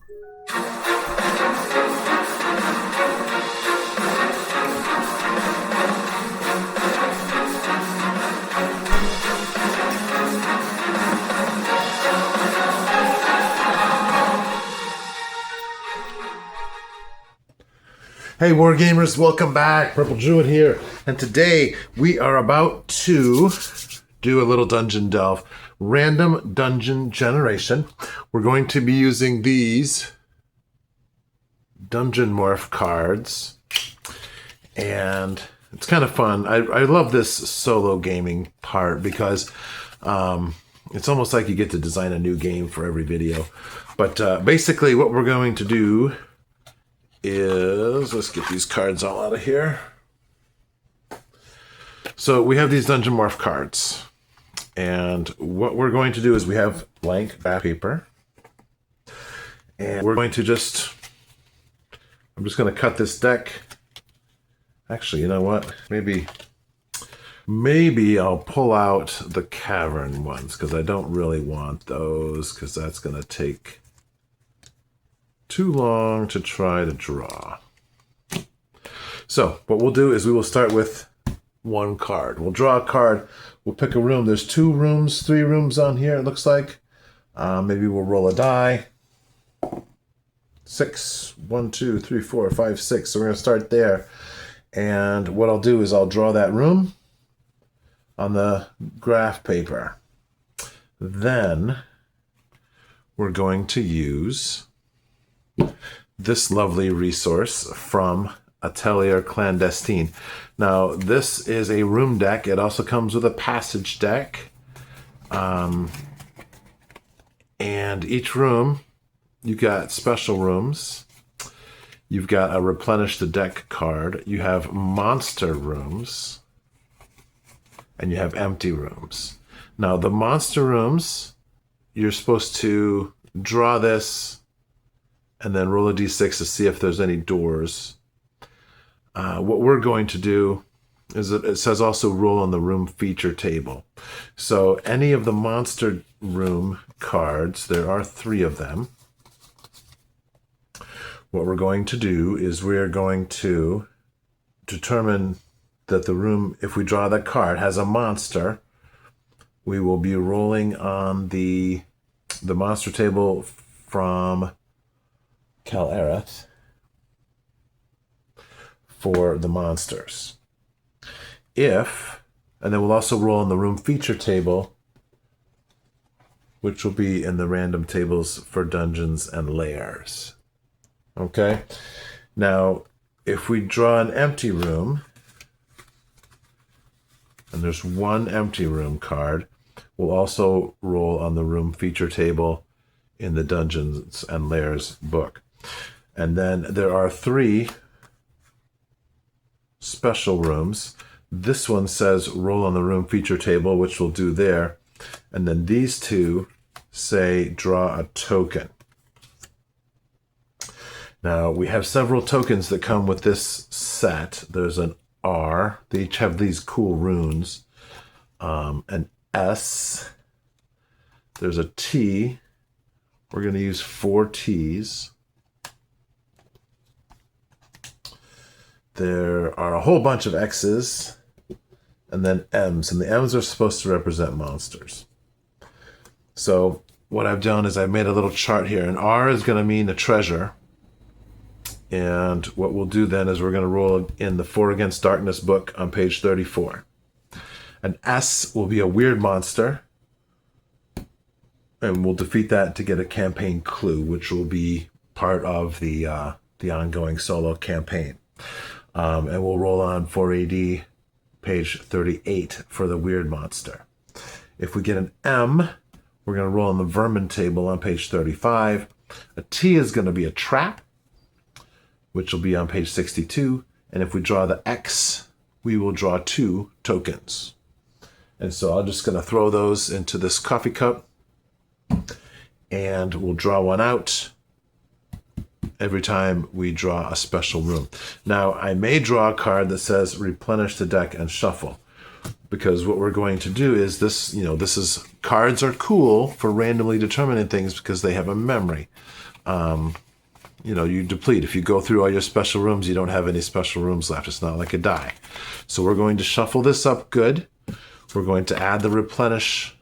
Hey Wargamers, welcome back. Purple Druid here, and today we are about to do a little dungeon delve. Random dungeon generation. We're going to be using these Dungeonmorph cards, and it's kind of fun. I love this solo gaming part because it's almost like you get to design a new game for every video. But basically what we're going to do is, let's get these cards all out of here. So we have these Dungeonmorph cards, and what we're going to do is we have blank back paper, and we're going to I'm just going to cut this deck. Actually, you know what? Maybe I'll pull out the cavern ones because I don't really want those because that's going to take too long to try to draw. So what we'll do is we will start with one card. We'll draw a card. We'll pick a room. There's 3 rooms on here, it looks like. Maybe we'll roll a die. 6. 1, 2, 3, 4, 5, 6. So we're going to start there. And what I'll do is I'll draw that room on the graph paper. Then we're going to use this lovely resource from Atelier Clandestine. Now, this is a room deck. It also comes with a passage deck. And each room, you got special rooms. You've got a replenish the deck card. You have monster rooms. And you have empty rooms. Now, the monster rooms, you're supposed to draw this and then roll a d6 to see if there's any doors. What we're going to do is it says also roll on the room feature table. So any of the monster room cards, there are 3 of them. What we're going to do is we're going to determine that the room, if we draw that card, has a monster. We will be rolling on the monster table from Kal-Arath for the monsters. And then we'll also roll on the room feature table, which will be in the random tables for dungeons and lairs. Okay? Now, if we draw an empty room, and there's 1 empty room card, we'll also roll on the room feature table in the Dungeons and Lairs book. And then there are 3 special rooms. This one says roll on the room feature table, which we'll do there. And then these 2 say draw a token. Now, we have several tokens that come with this set. There's an R. They each have these cool runes. An S. There's a T. We're going to use 4 T's. There are a whole bunch of X's. And then M's. And the M's are supposed to represent monsters. So what I've done is I've made a little chart here. An R is going to mean a treasure. And what we'll do then is we're going to roll in the 4 Against Darkness book on page 34. An S will be a weird monster. And we'll defeat that to get a campaign clue, which will be part of the ongoing solo campaign. And we'll roll on 4AD page 38 for the weird monster. If we get an M, we're going to roll on the vermin table on page 35. A T is going to be a trap, which will be on page 62. And if we draw the X, we will draw 2 tokens. And so I'm just going to throw those into this coffee cup, and we'll draw one out every time we draw a special room. Now, I may draw a card that says replenish the deck and shuffle, because what we're going to do is this, this is, cards are cool for randomly determining things because they have a memory. You deplete. If you go through all your special rooms, you don't have any special rooms left. It's not like a die. So we're going to shuffle this up good. We're going to add the replenish,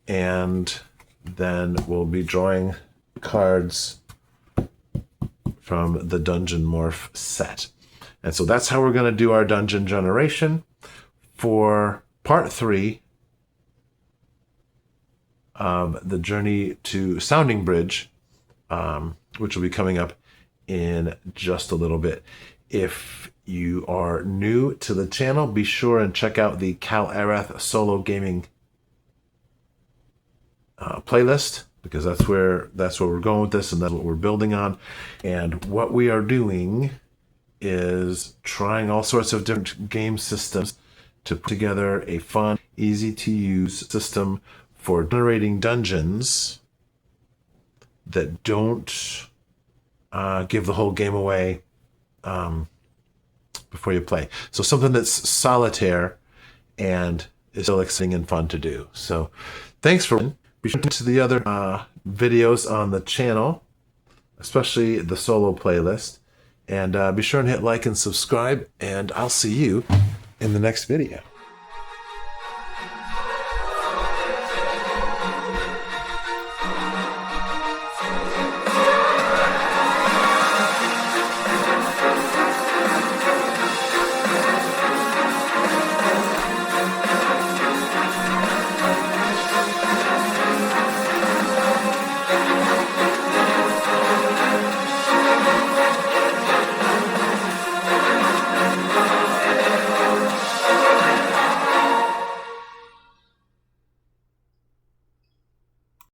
and then we'll be drawing cards from the Dungeonmorph set. And so that's how we're going to do our dungeon generation for part 3 of the Journey to Sounding Bridge, which will be coming up in just a little bit. If you are new to the channel, be sure and check out the Kal-Arath solo gaming playlist, because that's where we're going with this, and that's what we're building on. And what we are doing is trying all sorts of different game systems to put together a fun, easy to use system for generating dungeons that don't give the whole game away before you play. So something that's solitaire and is still exciting and fun to do. So thanks for be sure to the other videos on the channel, especially the solo playlist. And be sure and hit like and subscribe, and I'll see you in the next video.